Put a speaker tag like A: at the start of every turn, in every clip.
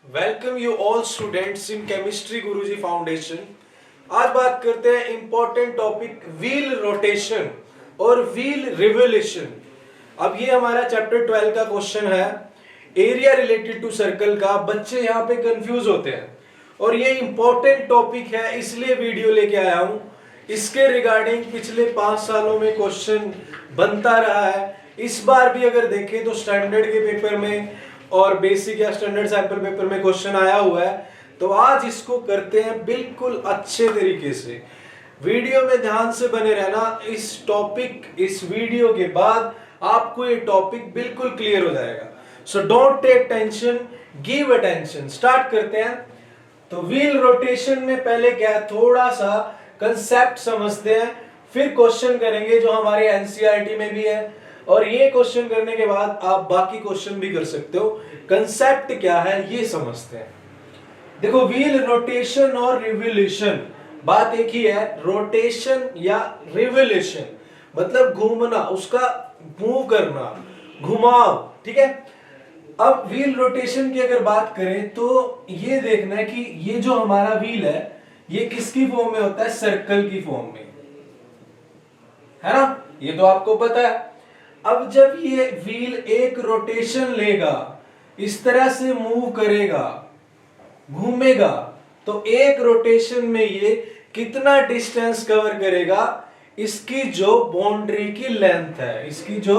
A: Welcome you all students in chemistry Guruji foundation. आज बात करते हैं इंपॉर्टेंट टॉपिक व्हील रोटेशन और व्हील रिवोल्यूशन। अब ये हमारा चैप्टर 12 का क्वेश्चन है, एरिया रिलेटेड टू सर्कल का। बच्चे यहाँ पे कंफ्यूज होते हैं और ये इंपॉर्टेंट टॉपिक है, इसलिए वीडियो लेके आया हूँ। इसके रिगार्डिंग पिछले 5 सालों में क्वेश्चन बनता रहा है। इस बार भी अगर देखें तो स्टैंडर्ड के पेपर में और बेसिक या स्टैंडर्ड सैंपल पेपर में क्वेश्चन आया हुआ है। तो आज इसको करते हैं बिल्कुल अच्छे तरीके से। वीडियो में ध्यान से बने रहना। इस वीडियो के बाद आपको ये टॉपिक बिल्कुल क्लियर हो जाएगा। So don't take tension, give attention. Start करते हैं। तो व्हील रोटेशन में पहले क्या है, थोड़ा सा कंसेप्ट समझते हैं, फिर क्वेश्चन करेंगे जो हमारे एनसीईआरटी में भी है। और ये क्वेश्चन करने के बाद आप बाकी क्वेश्चन भी कर सकते हो। कंसेप्ट क्या है ये समझते हैं। देखो, व्हील रोटेशन और रिवोल्यूशन बात एक ही है। रोटेशन या रिवोल्यूशन मतलब घूमना, उसका मूव करना, घुमाव, ठीक है। अब व्हील रोटेशन की अगर बात करें तो ये देखना है कि ये जो हमारा व्हील है ये किसकी फॉर्म में होता है, सर्कल की फॉर्म में, है ना। ये तो आपको पता है। अब जब ये व्हील एक रोटेशन लेगा, इस तरह से मूव करेगा, घूमेगा, तो एक रोटेशन में ये कितना डिस्टेंस कवर करेगा, इसकी जो बाउंड्री की लेंथ है, इसकी जो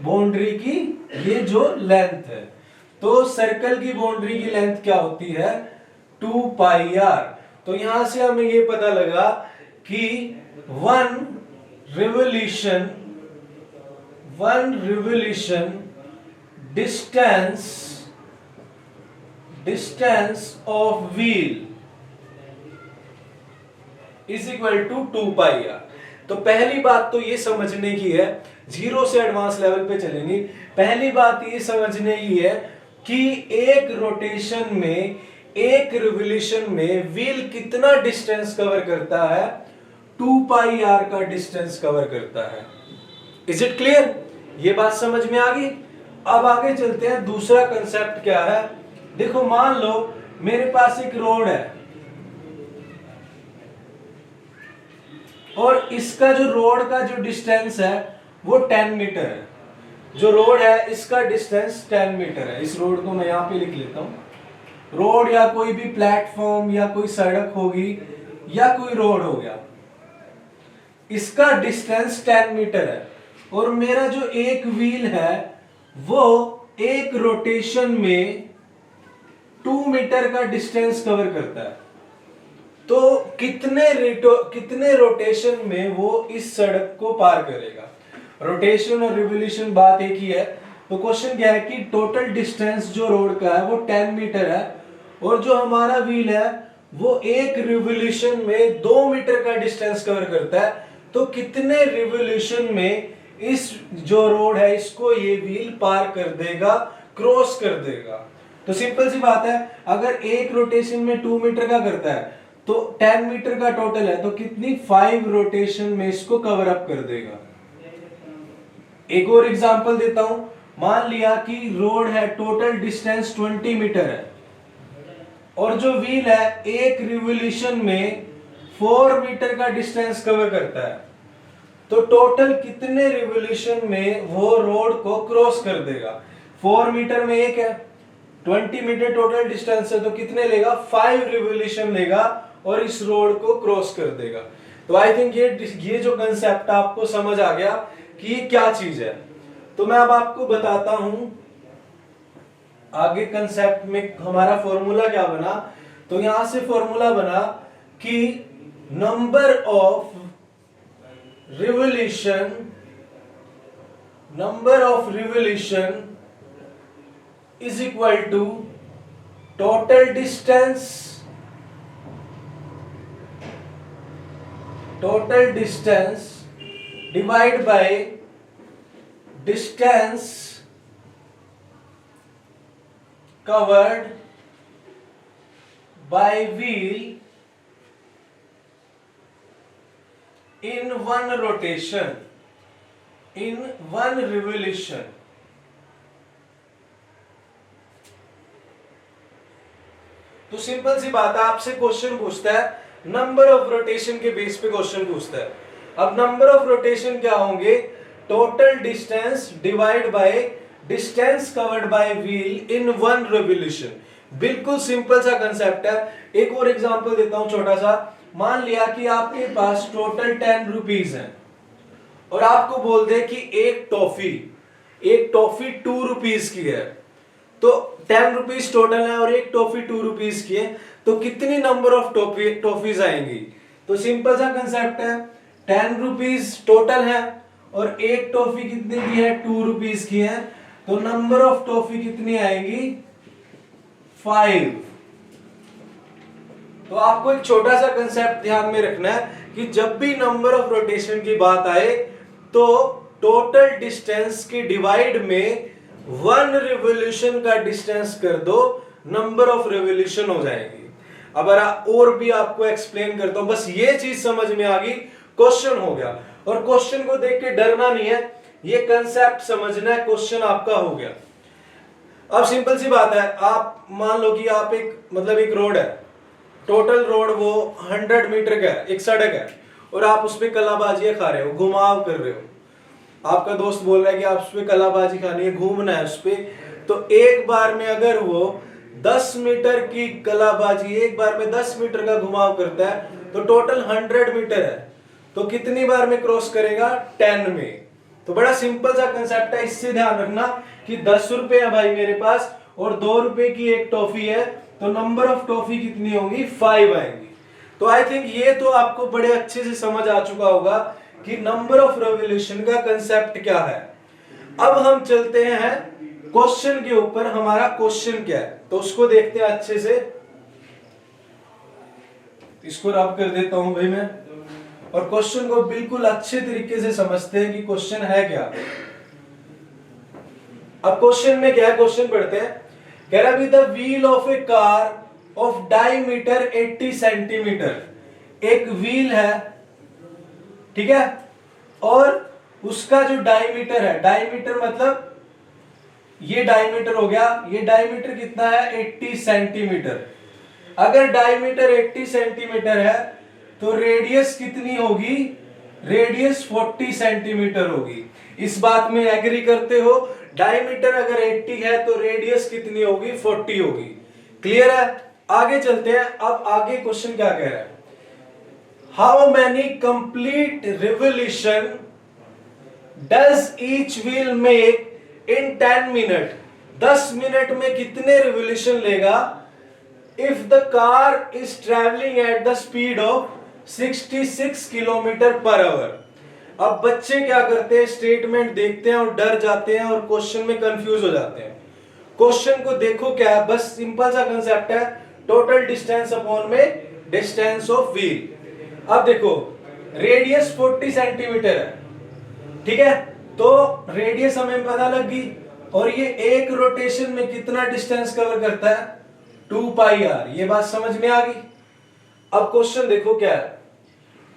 A: बाउंड्री की ये जो लेंथ है। तो सर्कल की बाउंड्री की लेंथ क्या होती है, 2πr। तो यहां से हमें ये पता लगा कि one revolution distance of wheel is equal to 2πr। तो पहली बात तो ये समझने की है, जीरो से एडवांस लेवल पे चलेंगे। पहली बात ये समझने की है कि एक रोटेशन में, एक रिवोल्यूशन में व्हील कितना डिस्टेंस कवर करता है, 2πr का डिस्टेंस कवर करता है। Is it clear? ये बात समझ में आ गई। अब आगे चलते हैं। दूसरा कंसेप्ट क्या है, देखो मान लो मेरे पास एक रोड है और इसका जो रोड का जो डिस्टेंस है वो 10 मीटर है। जो रोड है इसका डिस्टेंस 10 मीटर है। इस रोड को मैं यहां पे लिख लेता हूं। रोड या कोई भी प्लेटफॉर्म या कोई सड़क होगी या कोई रोड हो गया, इसका डिस्टेंस 10 मीटर है। और मेरा जो एक व्हील है वो एक रोटेशन में 2 मीटर का डिस्टेंस कवर करता है। तो कितने रोटेशन में वो इस सड़क को पार करेगा। रोटेशन और रिवोल्यूशन बात एक ही है। तो क्वेश्चन क्या है कि टोटल डिस्टेंस जो रोड का है वो 10 मीटर है और जो हमारा व्हील है वो एक रिवोल्यूशन में 2 मीटर का डिस्टेंस कवर करता है। तो कितने रिवोल्यूशन में इस जो रोड है इसको ये व्हील पार कर देगा, क्रॉस कर देगा। तो सिंपल सी बात है, अगर एक रोटेशन में 2 मीटर का करता है तो 10 मीटर का टोटल है, तो कितनी 5 रोटेशन में इसको कवर अप कर देगा। एक और एग्जांपल देता हूं। मान लिया कि रोड है, टोटल डिस्टेंस 20 मीटर है और जो व्हील है एक रिवोल्यूशन में 4 मीटर का डिस्टेंस कवर करता है। तो टोटल कितने रिवोल्यूशन में वो रोड को क्रॉस कर देगा। 4 मीटर में एक है, 20 मीटर टोटल डिस्टेंस है, तो कितने लेगा, 5 रिवोल्यूशन लेगा और इस रोड को क्रॉस कर देगा। तो आई थिंक ये जो कंसेप्ट आपको समझ आ गया कि ये क्या चीज है। तो मैं अब आपको बताता हूं आगे कंसेप्ट में हमारा फॉर्मूला क्या बना। तो यहां से फॉर्मूला बना कि number of revolution is equal to total distance divided by distance covered by wheel in one rotation, in one revolution। तो सिंपल सी बात है, आपसे क्वेश्चन पूछता है नंबर ऑफ रोटेशन के बेस पे क्वेश्चन पूछता है। अब नंबर ऑफ रोटेशन क्या होंगे, total distance divide by distance covered by wheel in one revolution. बिल्कुल सिंपल सा कंसेप्ट है। एक और एग्जांपल देता हूं छोटा सा। मान लिया कि आपके पास टोटल 10 रुपीज है और आपको बोल दे कि एक टॉफी 2 रुपीज की है, तो 10 रुपीज टोटल है और एक टॉफी 2 रुपीज की है, तो कितनी नंबर ऑफ टॉफीज आएंगी। तो सिंपल सा कंसेप्ट है, 10 रुपीज टोटल है और एक टॉफी कितने की है, 2 रुपीज की है, तो नंबर ऑफ टॉफी कितनी आएंगी, 5। तो आपको एक छोटा सा कंसेप्ट ध्यान में रखना है कि जब भी नंबर ऑफ रोटेशन की बात आए तो टोटल डिस्टेंस की डिवाइड में 1 रिवोल्यूशन का डिस्टेंस कर दो, नंबर ऑफ रिवोल्यूशन हो जाएगी। अब और भी आपको एक्सप्लेन करता हूं, बस ये चीज समझ में आ गई, क्वेश्चन हो गया। और क्वेश्चन को देख के डरना नहीं है, ये कंसेप्ट समझना है, क्वेश्चन आपका हो गया। अब सिंपल सी बात है, आप मान लो कि आप एक रोड है, टोटल रोड वो 100 मीटर का है, एक सड़क है, और आप उसपे कलाबाजियां खा रहे हो, घुमाव कर रहे हो। आपका दोस्त बोल रहा है कि आप उसपे कलाबाजी खानी है, घूमना है उसपे, तो एक बार में अगर वो 10 मीटर की कलाबाजी, एक बार में 10 मीटर का घुमाव करता है, तो टोटल 100 मीटर है, तो कितनी बार में क्रॉस करेगा, 10 में। तो बड़ा सिंपल सा कंसेप्ट है, इससे ध्यान रखना कि 10 रुपए है भाई मेरे पास और 2 रुपए की एक टॉफी है, तो नंबर ऑफ टॉफी कितनी होंगी, 5 आएंगी। तो आई थिंक ये तो आपको बड़े अच्छे से समझ आ चुका होगा कि नंबर ऑफ रिवोल्यूशन का कंसेप्ट क्या है। अब हम चलते हैं क्वेश्चन के ऊपर, हमारा क्वेश्चन क्या है, तो उसको देखते हैं अच्छे से। इसको रब कर देता हूं भाई मैं, और क्वेश्चन को बिल्कुल अच्छे तरीके से समझते हैं कि क्वेश्चन है क्या। अब क्वेश्चन में क्या है, क्वेश्चन पढ़ते हैं। कह रहा है the wheel of A car of diameter 80 centimetre. एक व्हील है, ठीक है, और उसका जो डायमीटर है, डायमीटर मतलब ये डायमीटर हो गया, ये डायमीटर कितना है, 80 सेंटीमीटर। अगर डायमीटर 80 सेंटीमीटर है तो रेडियस कितनी होगी, रेडियस 40 सेंटीमीटर होगी। इस बात में एग्री करते हो, डायमीटर अगर 80 है तो रेडियस कितनी होगी, 40 होगी। क्लियर है, आगे चलते हैं। अब आगे क्वेश्चन क्या कह रहा है, how many complete revolution does each wheel make in 10 minute. 10 minute में कितने रिवोल्यूशन लेगा, if the car is travelling at the speed of 66 kilometre per hour. अब बच्चे क्या करते हैं, स्टेटमेंट देखते हैं और डर जाते हैं और क्वेश्चन में कंफ्यूज हो जाते हैं। क्वेश्चन को देखो क्या है, बस सिंपल सा कंसेप्ट है, टोटल डिस्टेंस अपॉन में डिस्टेंस ऑफ व्हील। अब देखो रेडियस 40 सेंटीमीटर है, ठीक है, तो रेडियस हमें पता लग गई, और ये एक रोटेशन में कितना डिस्टेंस कवर करता है, 2 पाई आर। ये बात समझ में आ गई। अब क्वेश्चन देखो क्या है,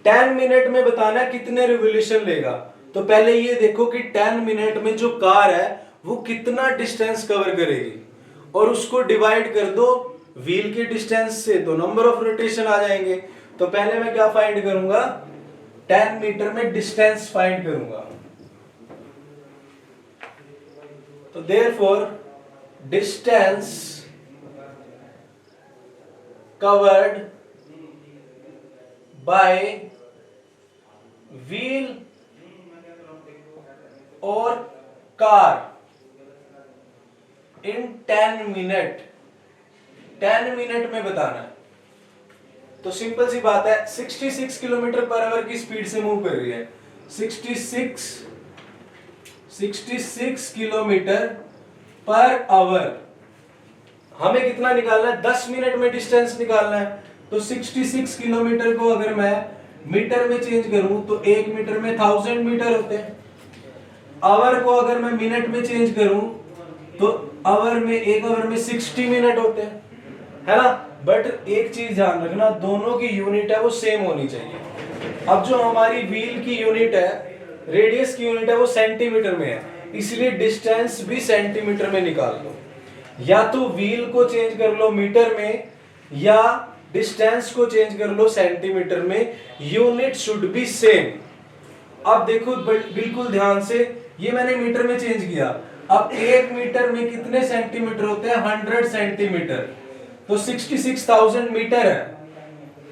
A: 10 मिनट में बताना कितने रिवोल्यूशन लेगा। तो पहले ये देखो कि 10 मिनट में जो कार है वो कितना डिस्टेंस कवर करेगी, और उसको डिवाइड कर दो व्हील के डिस्टेंस से, तो नंबर ऑफ रोटेशन आ जाएंगे। तो पहले मैं क्या फाइंड करूंगा, 10 मीटर में डिस्टेंस फाइंड करूंगा। तो therefore distance covered by wheel और कार इन 10 मिनट, 10 मिनट में बताना है। तो सिंपल सी बात है, 66 किलोमीटर पर आवर की स्पीड से मूव कर रही है, 66 किलोमीटर पर आवर। हमें कितना निकालना है, 10 मिनट में डिस्टेंस निकालना है। तो 66 किलोमीटर को अगर मैं मीटर में चेंज करूं तो 1 मीटर में 1000 मीटर होते हैं। आवर को अगर मैं मिनट में चेंज करूं तो आवर में, 1 आवर में 60 मिनट होते हैं, है ना। बट एक चीज ध्यान रखना, दोनों की यूनिट है वो सेम होनी चाहिए। अब जो हमारी व्हील की यूनिट है, रेडियस की यूनिट है, वो सेंटीमीटर में है, इसलिए डिस्टेंस भी सेंटीमीटर में निकाल लो। या तो व्हील को चेंज कर लो मीटर में, या डिस्टेंस को चेंज कर लो सेंटीमीटर में, यूनिट शुड बी सेम। अब देखो बिल्कुल ध्यान से, ये मैंने मीटर में चेंज किया। अब 1 मीटर में कितने सेंटीमीटर होते हैं? 100 सेंटीमीटर, तो 66,000 मीटर है।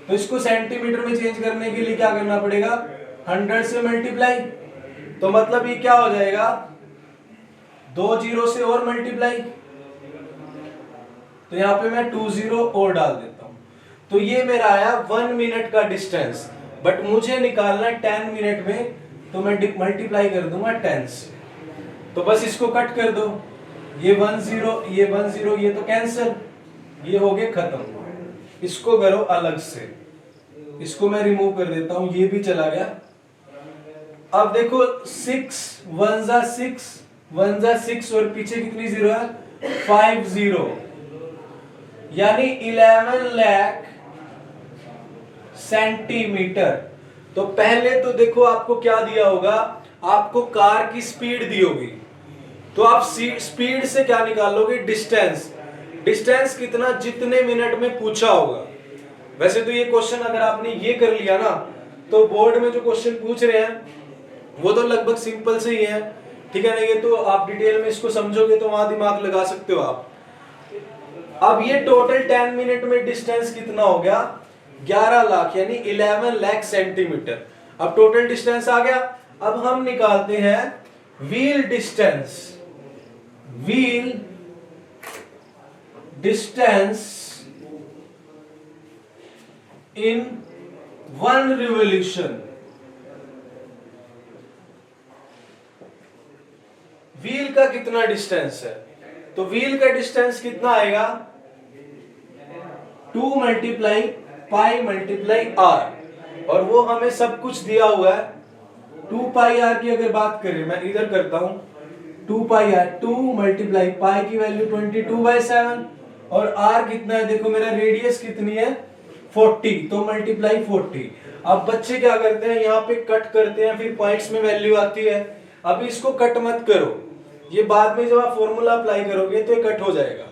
A: तो इसको सेंटीमीटर में चेंज करने के लिए क्या करना पड़ेगा? 100 से मल्टीप्लाई। तो मतलब ये क्या हो जाएगा? 2 जीरो से और मल्टीप्लाई, तो यहां पे मैं 2 जीरो और डाल देता हूं। तो ये मेरा आया 1 मिनट का डिस्टेंस, बट मुझे निकालना 10 मिनट में, तो मैं मल्टीप्लाई कर दूंगा 10 से। तो बस इसको कट कर दो, ये 1 0, ये 1 0, ये तो कैंसिल, ये हो गए खत्म। इसको करो अलग से, इसको मैं रिमूव कर देता हूं, ये भी चला गया। अब देखो 6 1 जा 6, 1 जा 6 और पीछे कितनी जीरो है? 5 0, यानी 11 लाख सेंटीमीटर। तो पहले तो देखो आपको क्या दिया होगा? आपको कार की स्पीड दी होगी, तो आप स्पीड से क्या निकालोगे? डिस्टेंस। डिस्टेंस कितना? जितने मिनट में पूछा होगा। वैसे तो ये क्वेश्चन अगर आपने ये कर लिया ना, तो बोर्ड में जो क्वेश्चन पूछ रहे हैं वो तो लगभग सिंपल से ही है, ठीक है ना? ये तो आप डिटेल में इसको समझोगे तो वहां दिमाग लगा सकते हो आप। अब ये टोटल 10 मिनट में डिस्टेंस कितना हो गया? 11 लाख, यानी 11 लाख सेंटीमीटर। अब टोटल डिस्टेंस आ गया। अब हम निकालते हैं wheel distance. Wheel distance in 1 revolution. Wheel का कितना डिस्टेंस है? तो व्हील का डिस्टेंस कितना आएगा? 2 मल्टीप्लाई पाई मल्टीप्लाई आर, और वो हमें सब कुछ दिया हुआ है। 2 पाई आर की अगर बात करें, मैं इधर करता हूं, 2 पाई आर, 2 मल्टीप्लाई पाई की वैल्यू 22/7, और आर कितना है? देखो मेरा रेडियस कितनी है? 40, तो मल्टीप्लाई 40। अब बच्चे क्या करते हैं? यहाँ पे कट करते हैं, फिर पॉइंट्स में वैल्यू आती है। अभी इसको कट मत करो, ये बाद में जब आप फॉर्मूला अप्लाई करोगे तो ये कट हो जाएगा।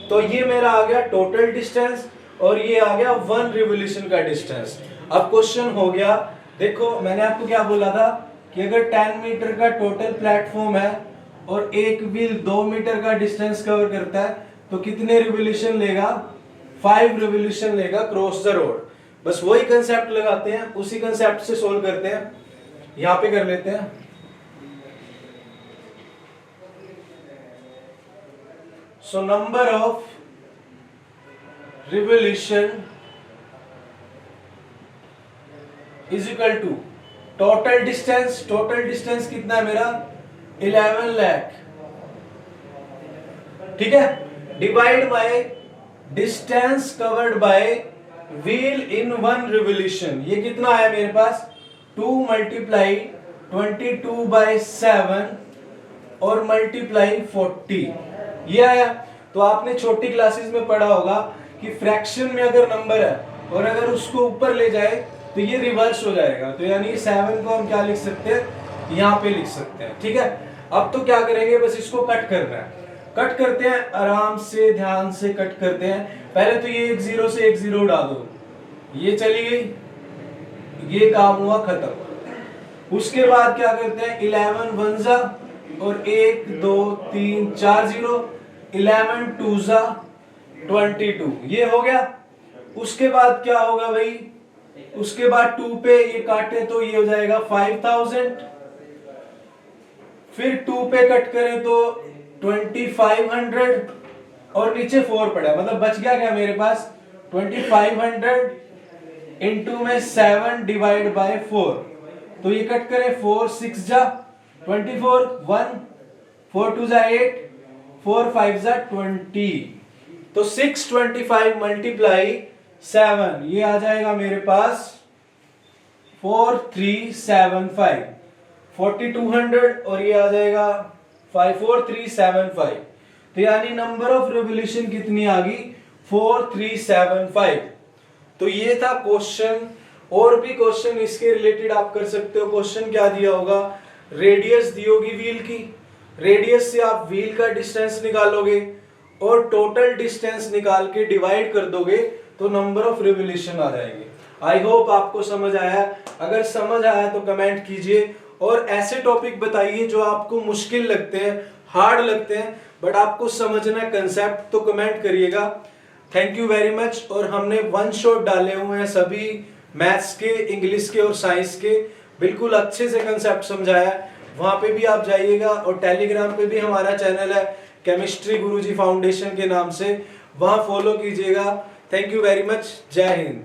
A: तो ये मेरा आ गया टोटल डिस्टेंस, और ये आ गया 1 रिवोल्यूशन का डिस्टेंस। अब क्वेश्चन हो गया, देखो मैंने आपको क्या बोला था कि अगर 10 मीटर का टोटल प्लेटफॉर्म है और एक व्हील 2 मीटर का डिस्टेंस कवर करता है, तो कितने रिवोल्यूशन लेगा? 5 रिवोल्यूशन लेगा क्रॉस द रोड। बस वही कंसेप्ट लगाते हैं, उसी कंसेप्ट से सोल्व करते हैं। यहां पे कर लेते हैं। So number of revolution is equal to total distance। total distance कितना है मेरा? 11 लाख, ठीक है, divide by distance covered by wheel in 1 revolution. ये कितना आया मेरे पास? 2 मल्टीप्लाई 22/7 और मल्टीप्लाई 40, ये आया। तो आपने छोटी क्लासेस में पढ़ा होगा कि फ्रैक्शन में अगर नंबर है और अगर उसको ऊपर ले जाए तो ये रिवर्स हो जाएगा। तो यानी 7 को हम क्या लिख सकते हैं? यहाँ पे लिख सकते हैं, ठीक है। अब तो क्या करेंगे? बस इसको कट करना है। कट करते हैं, आराम से ध्यान से कट करते हैं। पहले तो ये 1 0 से 1 0 उड़ा दो, ये चली गई, ये काम हुआ खत्म। उसके बाद क्या करते हैं? 11 1 जा और 1 2 3 4 0, 11 2 जा 22, ये हो गया। उसके बाद क्या होगा भाई? उसके बाद 2 पे ये काटे तो ये हो जाएगा 5000, फिर 2 पे कट करें तो 2500, और नीचे 4 पड़ा, मतलब बच गया क्या मेरे पास? 2500 इंटू में 7 डिवाइड बाय 4, तो ये कट करें 4 6 जा 24, 1 4 2 जा 8, 4 5 जा 20, तो 625 मल्टीप्लाई 7, ये आ जाएगा मेरे पास 4375, 4200, और ये आ जाएगा 54375। तो यानी नंबर ऑफ रिवोल्यूशन कितनी आ गई? 4375। तो ये था क्वेश्चन। और भी क्वेश्चन इसके रिलेटेड आप कर सकते हो। क्वेश्चन क्या दिया होगा? रेडियस दी होगी व्हील की, रेडियस से आप व्हील का डिस्टेंस निकालोगे, और टोटल डिस्टेंस निकाल के डिवाइड कर दोगे तो नंबर ऑफ रिवोल्यूशन आ जाएंगे। आई होप आपको समझ आया। अगर समझ आया तो कमेंट कीजिए और ऐसे टॉपिक बताइए जो आपको मुश्किल लगते हैं, हार्ड लगते हैं, बट आपको समझना कंसेप्ट, तो कमेंट करिएगा। Thank you very much. और हमने वन शॉट डाले हुए हैं सभी मैथ्स के, इंग्लिश के और साइंस के, बिल्कुल अच्छे से कंसेप्ट समझाया। वहां पे भी आप जाइएगा और टेलीग्राम पे भी हमारा चैनल है केमिस्ट्री गुरुजी फाउंडेशन के नाम से, वहां फॉलो कीजिएगा। Thank you very much. जय हिंद।